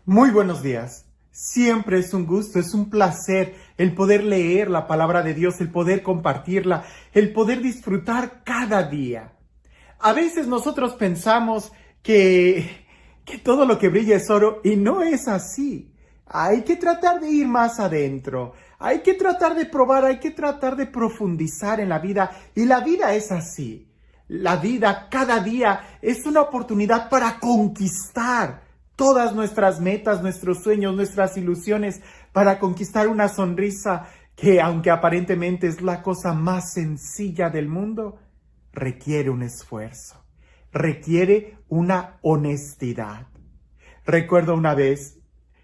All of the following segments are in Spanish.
Muy buenos días. Siempre es un gusto, es un placer el poder leer la palabra de Dios, el poder compartirla, el poder disfrutar cada día. A veces nosotros pensamos que todo lo que brilla es oro y no es así. Hay que tratar de ir más adentro, hay que tratar de probar, hay que tratar de profundizar en la vida y la vida es así. La vida cada día es una oportunidad para conquistar todas nuestras metas, nuestros sueños, nuestras ilusiones, para conquistar una sonrisa que, aunque aparentemente es la cosa más sencilla del mundo, requiere un esfuerzo, requiere una honestidad. Recuerdo una vez,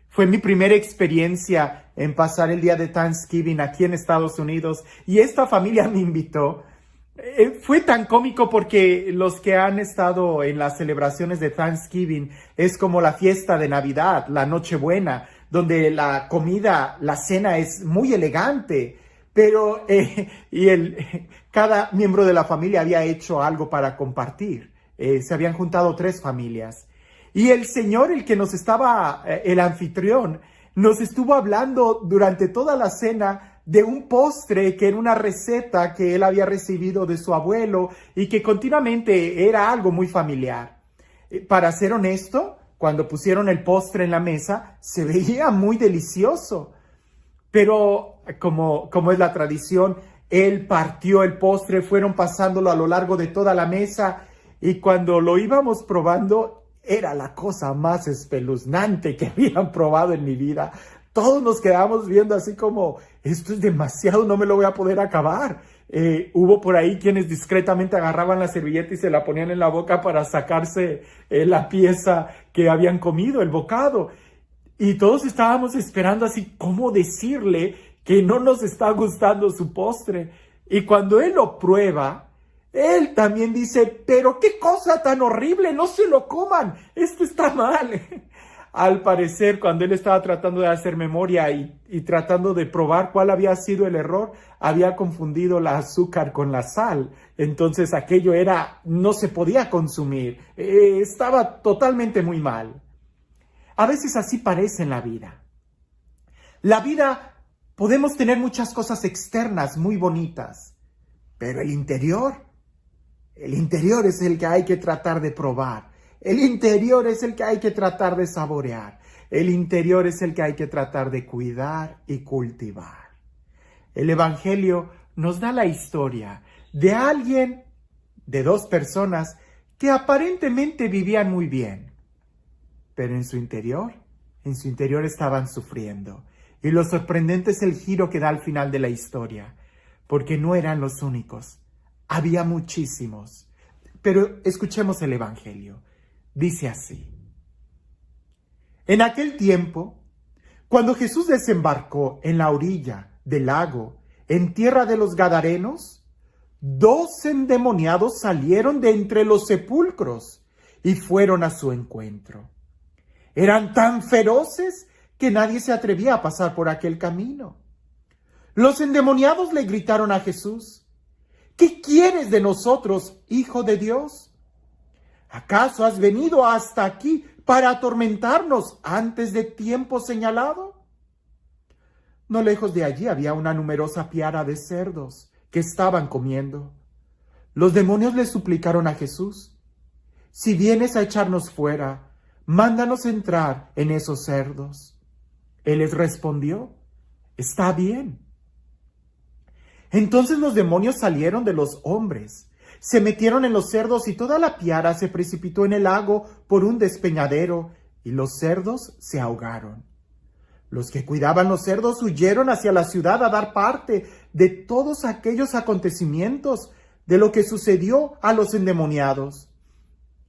fue mi primera experiencia en pasar el día de Thanksgiving aquí en Estados Unidos y esta familia me invitó. Fue tan cómico porque los que han estado en las celebraciones de Thanksgiving es como la fiesta de Navidad, la Nochebuena, donde la comida, la cena es muy elegante, pero cada miembro de la familia había hecho algo para compartir. Se habían juntado 3 familias. Y el señor, el anfitrión, nos estuvo hablando durante toda la cena de un postre que era una receta que él había recibido de su abuelo y que continuamente era algo muy familiar. Para ser honesto, cuando pusieron el postre en la mesa, se veía muy delicioso. Pero como es la tradición, él partió el postre, fueron pasándolo a lo largo de toda la mesa y cuando lo íbamos probando, era la cosa más espeluznante que habían probado en mi vida. Todos nos quedamos viendo así como, esto es demasiado, no me lo voy a poder acabar. Hubo por ahí quienes discretamente agarraban la servilleta y se la ponían en la boca para sacarse la pieza que habían comido, el bocado. Y todos estábamos esperando así, ¿cómo decirle que no nos está gustando su postre? Y cuando él lo prueba, él también dice, pero qué cosa tan horrible, no se lo coman, esto está mal. Al parecer, cuando él estaba tratando de hacer memoria y tratando de probar cuál había sido el error, había confundido la azúcar con la sal. Entonces aquello no se podía consumir, estaba totalmente muy mal. A veces así parece en la vida. La vida, podemos tener muchas cosas externas muy bonitas, pero el interior es el que hay que tratar de probar. El interior es el que hay que tratar de saborear. El interior es el que hay que tratar de cuidar y cultivar. El Evangelio nos da la historia de 2 personas que aparentemente vivían muy bien, pero en su interior estaban sufriendo. Y lo sorprendente es el giro que da al final de la historia, porque no eran los únicos. Había muchísimos. Pero escuchemos el Evangelio. Dice así: en aquel tiempo, cuando Jesús desembarcó en la orilla del lago, en tierra de los Gadarenos, 2 endemoniados salieron de entre los sepulcros y fueron a su encuentro. Eran tan feroces que nadie se atrevía a pasar por aquel camino. Los endemoniados le gritaron a Jesús: ¿qué quieres de nosotros, Hijo de Dios? ¿Acaso has venido hasta aquí para atormentarnos antes de tiempo señalado? No lejos de allí había una numerosa piara de cerdos que estaban comiendo. Los demonios le suplicaron a Jesús: si vienes a echarnos fuera, mándanos entrar en esos cerdos. Él les respondió: está bien. Entonces los demonios salieron de los hombres, se metieron en los cerdos y toda la piara se precipitó en el lago por un despeñadero y los cerdos se ahogaron. Los que cuidaban los cerdos huyeron hacia la ciudad a dar parte de todos aquellos acontecimientos, de lo que sucedió a los endemoniados.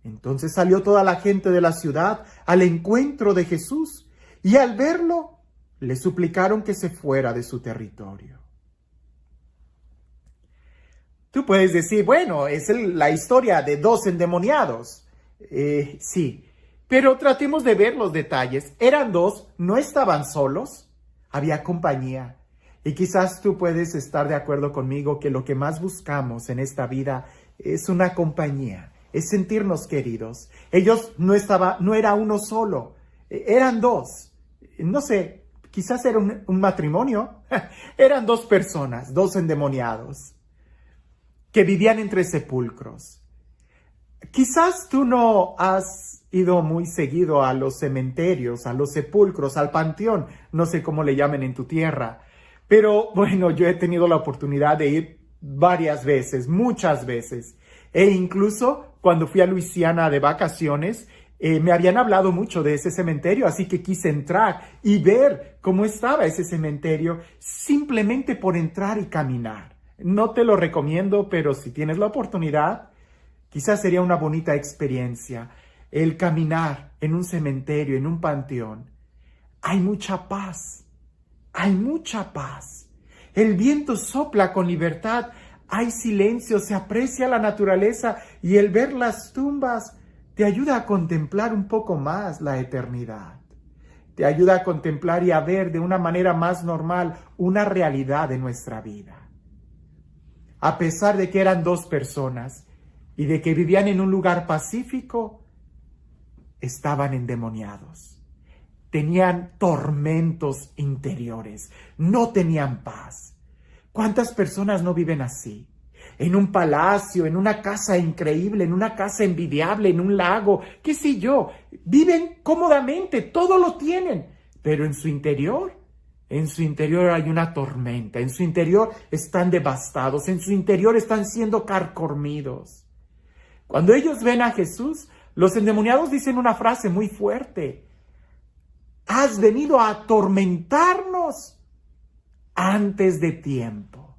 Entonces salió toda la gente de la ciudad al encuentro de Jesús y al verlo le suplicaron que se fuera de su territorio. Tú puedes decir, bueno, es la historia de 2 endemoniados. Sí, pero tratemos de ver los detalles. Eran 2, no estaban solos, había compañía. Y quizás tú puedes estar de acuerdo conmigo que lo que más buscamos en esta vida es una compañía, es sentirnos queridos. Ellos no era uno solo, Eran dos. No sé, quizás era un matrimonio. Eran dos personas, dos endemoniados, que vivían entre sepulcros. Quizás tú no has ido muy seguido a los cementerios, a los sepulcros, al panteón, no sé cómo le llamen en tu tierra, pero bueno, yo he tenido la oportunidad de ir varias veces, muchas veces, e incluso cuando fui a Luisiana de vacaciones, me habían hablado mucho de ese cementerio, así que quise entrar y ver cómo estaba ese cementerio simplemente por entrar y caminar. No te lo recomiendo, pero si tienes la oportunidad, quizás sería una bonita experiencia el caminar en un cementerio, en un panteón. Hay mucha paz, hay mucha paz. El viento sopla con libertad, hay silencio, se aprecia la naturaleza y el ver las tumbas te ayuda a contemplar un poco más la eternidad. Te ayuda a contemplar y a ver de una manera más normal una realidad de nuestra vida. A pesar de que eran dos personas y de que vivían en un lugar pacífico, estaban endemoniados. Tenían tormentos interiores, no tenían paz. ¿Cuántas personas no viven así? En un palacio, en una casa increíble, en una casa envidiable, en un lago, qué sé yo. Viven cómodamente, todo lo tienen, pero en su interior hay una tormenta, en su interior están devastados, en su interior están siendo carcomidos. Cuando ellos ven a Jesús, los endemoniados dicen una frase muy fuerte: has venido a atormentarnos antes de tiempo.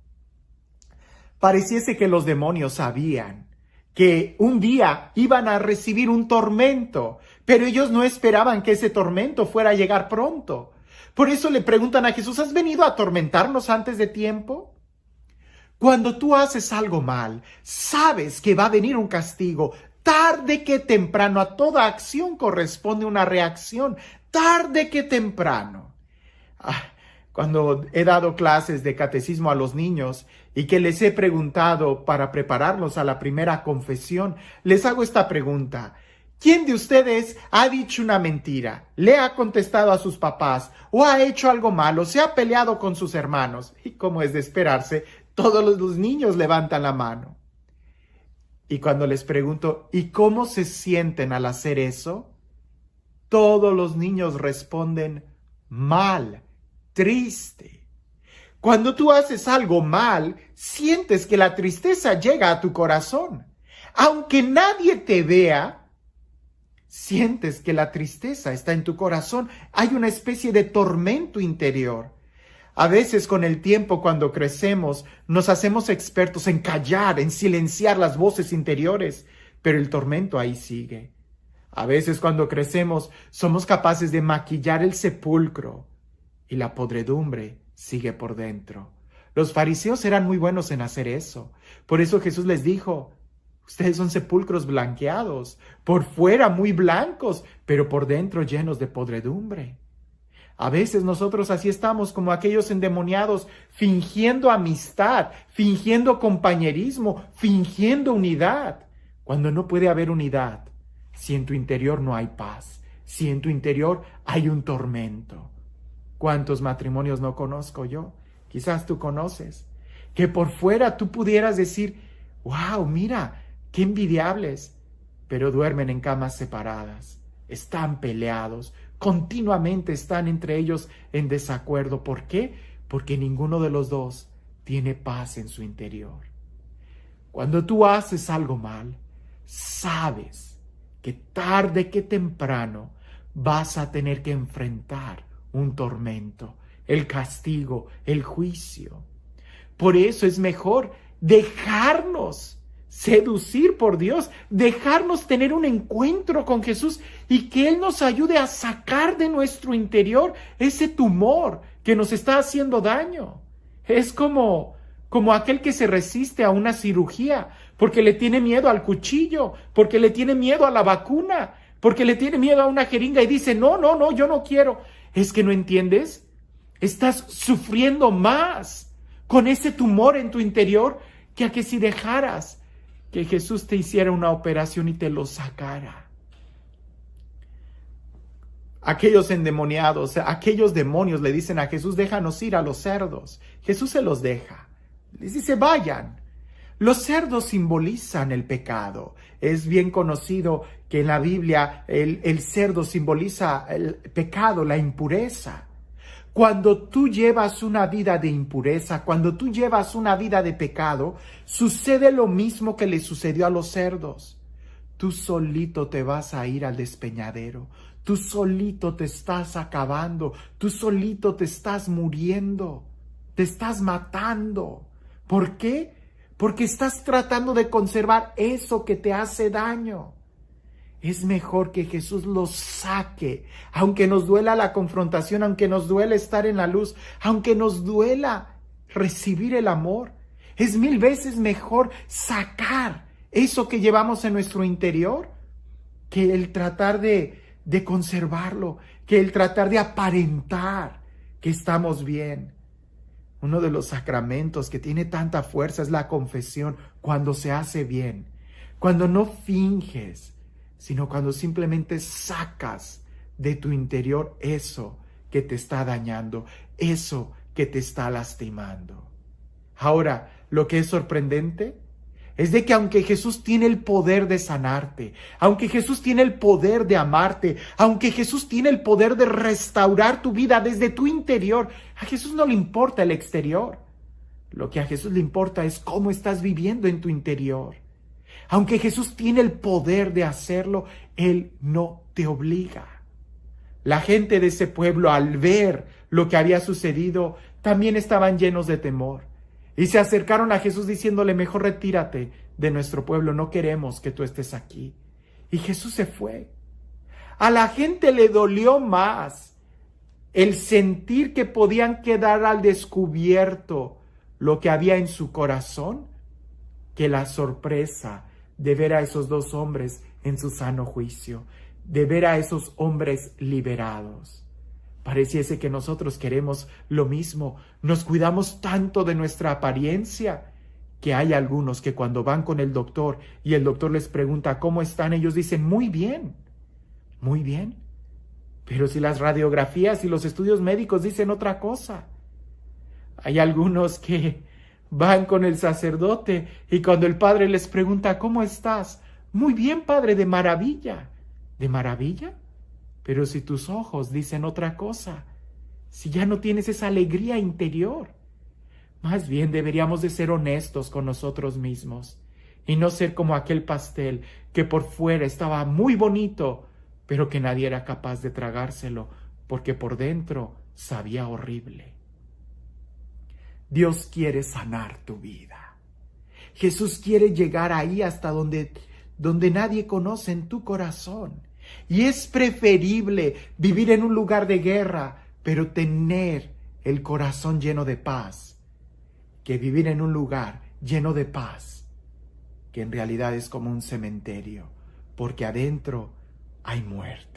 Pareciese que los demonios sabían que un día iban a recibir un tormento, pero ellos no esperaban que ese tormento fuera a llegar pronto. Por eso le preguntan a Jesús: ¿has venido a atormentarnos antes de tiempo? Cuando tú haces algo mal, sabes que va a venir un castigo. Tarde que temprano, a toda acción corresponde una reacción. Tarde que temprano. Cuando he dado clases de catecismo a los niños y que les he preguntado para prepararlos a la primera confesión, les hago esta pregunta: ¿quién de ustedes ha dicho una mentira, le ha contestado a sus papás o ha hecho algo malo, se ha peleado con sus hermanos? Y como es de esperarse, todos los niños levantan la mano. Y cuando les pregunto: ¿y cómo se sienten al hacer eso? Todos los niños responden: mal, triste. Cuando tú haces algo mal, sientes que la tristeza llega a tu corazón. Aunque nadie te vea, sientes que la tristeza está en tu corazón. Hay una especie de tormento interior. A veces con el tiempo, cuando crecemos, nos hacemos expertos en callar, en silenciar las voces interiores, pero el tormento ahí sigue. A veces cuando crecemos, somos capaces de maquillar el sepulcro y la podredumbre sigue por dentro. Los fariseos eran muy buenos en hacer eso. Por eso Jesús les dijo: ustedes son sepulcros blanqueados, por fuera muy blancos, pero por dentro llenos de podredumbre. A veces nosotros así estamos, como aquellos endemoniados, fingiendo amistad, fingiendo compañerismo, fingiendo unidad, cuando no puede haber unidad si en tu interior no hay paz, si en tu interior hay un tormento. ¿Cuántos matrimonios no conozco yo? Quizás tú conoces, que por fuera tú pudieras decir: wow, mira, qué envidiables, pero duermen en camas separadas, están peleados, continuamente están entre ellos en desacuerdo. ¿Por qué? Porque ninguno de los dos tiene paz en su interior. Cuando tú haces algo mal, sabes que tarde que temprano vas a tener que enfrentar un tormento, el castigo, el juicio. Por eso es mejor dejarnos seducir por Dios, dejarnos tener un encuentro con Jesús y que Él nos ayude a sacar de nuestro interior ese tumor que nos está haciendo daño. Es como aquel que se resiste a una cirugía porque le tiene miedo al cuchillo, porque le tiene miedo a la vacuna, porque le tiene miedo a una jeringa y dice: no, yo no quiero. ¿Es que no entiendes? Estás sufriendo más con ese tumor en tu interior que a que si dejaras que Jesús te hiciera una operación y te lo sacara. aquellos endemoniados, aquellos demonios le dicen a Jesús, déjanos ir a los cerdos. Jesús se los deja. Les dice, vayan. Los cerdos simbolizan el pecado. Es bien conocido que en la Biblia el cerdo simboliza el pecado, la impureza. Cuando tú llevas una vida de impureza, cuando tú llevas una vida de pecado, sucede lo mismo que le sucedió a los cerdos. Tú solito te vas a ir al despeñadero. Tú solito te estás acabando. Tú solito te estás muriendo. Te estás matando. ¿Por qué? Porque estás tratando de conservar eso que te hace daño. Es mejor que Jesús los saque, aunque nos duela la confrontación, aunque nos duela estar en la luz, aunque nos duela recibir el amor. Es 1000 veces mejor sacar eso que llevamos en nuestro interior que el tratar de conservarlo, que el tratar de aparentar que estamos bien. Uno de los sacramentos que tiene tanta fuerza es la confesión, cuando se hace bien, cuando no finges, sino cuando simplemente sacas de tu interior eso que te está dañando, eso que te está lastimando. Ahora, lo que es sorprendente es de que aunque Jesús tiene el poder de sanarte, aunque Jesús tiene el poder de amarte, aunque Jesús tiene el poder de restaurar tu vida desde tu interior, a Jesús no le importa el exterior. Lo que a Jesús le importa es cómo estás viviendo en tu interior. Aunque Jesús tiene el poder de hacerlo, Él no te obliga. La gente de ese pueblo, al ver lo que había sucedido, también estaban llenos de temor. Y se acercaron a Jesús diciéndole, mejor retírate de nuestro pueblo, no queremos que tú estés aquí. Y Jesús se fue. A la gente le dolió más el sentir que podían quedar al descubierto lo que había en su corazón que la sorpresa de ver a esos 2 hombres en su sano juicio, de ver a esos hombres liberados. Pareciese que nosotros queremos lo mismo. Nos cuidamos tanto de nuestra apariencia que hay algunos que cuando van con el doctor y el doctor les pregunta cómo están, ellos dicen muy bien, muy bien. Pero si las radiografías y los estudios médicos dicen otra cosa. Hay algunos que van con el sacerdote y cuando el padre les pregunta ¿cómo estás? Muy bien, padre, de maravilla. ¿De maravilla? Pero si tus ojos dicen otra cosa, si ya no tienes esa alegría interior, más bien deberíamos de ser honestos con nosotros mismos y no ser como aquel pastel que por fuera estaba muy bonito, pero que nadie era capaz de tragárselo porque por dentro sabía horrible. Dios quiere sanar tu vida. Jesús quiere llegar ahí hasta donde nadie conoce, en tu corazón. Y es preferible vivir en un lugar de guerra, pero tener el corazón lleno de paz, que vivir en un lugar lleno de paz, que en realidad es como un cementerio, porque adentro hay muerte.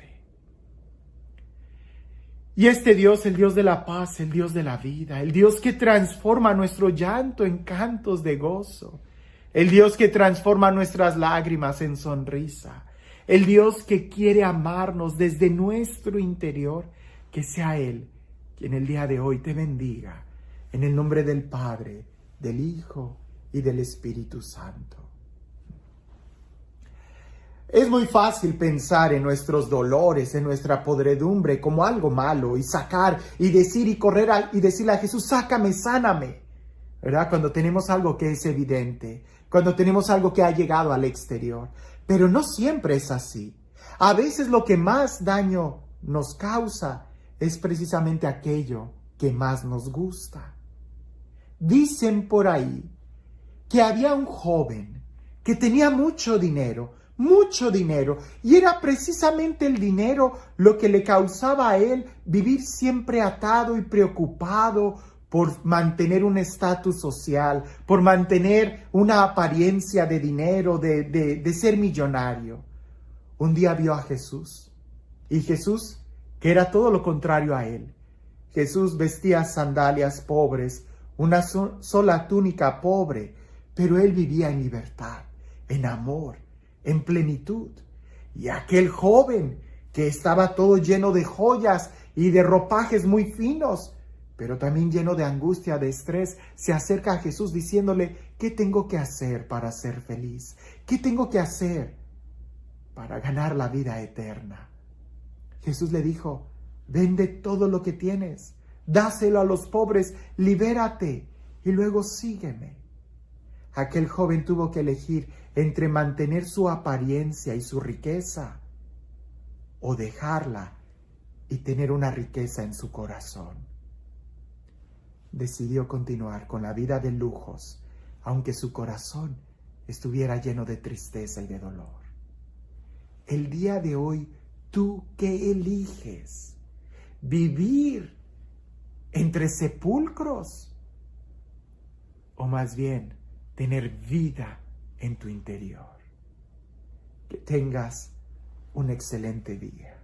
Y este Dios, el Dios de la paz, el Dios de la vida, el Dios que transforma nuestro llanto en cantos de gozo, el Dios que transforma nuestras lágrimas en sonrisa, el Dios que quiere amarnos desde nuestro interior, que sea Él quien el día de hoy te bendiga, en el nombre del Padre, del Hijo y del Espíritu Santo. Es muy fácil pensar en nuestros dolores, en nuestra podredumbre como algo malo y sacar y decir y correr y decirle a Jesús, sácame, sáname, ¿verdad? Cuando tenemos algo que es evidente, cuando tenemos algo que ha llegado al exterior. Pero no siempre es así. A veces lo que más daño nos causa es precisamente aquello que más nos gusta. Dicen por ahí que había un joven que tenía mucho dinero, y era precisamente el dinero lo que le causaba a él vivir siempre atado y preocupado por mantener un estatus social, por mantener una apariencia de dinero, de ser millonario. Un día vio a Jesús, y Jesús, que era todo lo contrario a él. Jesús vestía sandalias pobres, una sola túnica pobre, pero él vivía en libertad, en amor, en plenitud. Y aquel joven que estaba todo lleno de joyas y de ropajes muy finos, pero también lleno de angustia, de estrés, se acerca a Jesús diciéndole, ¿qué tengo que hacer para ser feliz? ¿Qué tengo que hacer para ganar la vida eterna? Jesús le dijo, vende todo lo que tienes, dáselo a los pobres, libérate y luego sígueme. Aquel joven tuvo que elegir entre mantener su apariencia y su riqueza o dejarla y tener una riqueza en su corazón. Decidió continuar con la vida de lujos, aunque su corazón estuviera lleno de tristeza y de dolor. El día de hoy, ¿tú qué eliges? ¿Vivir entre sepulcros? O más bien, tener vida en tu interior. Que tengas un excelente día.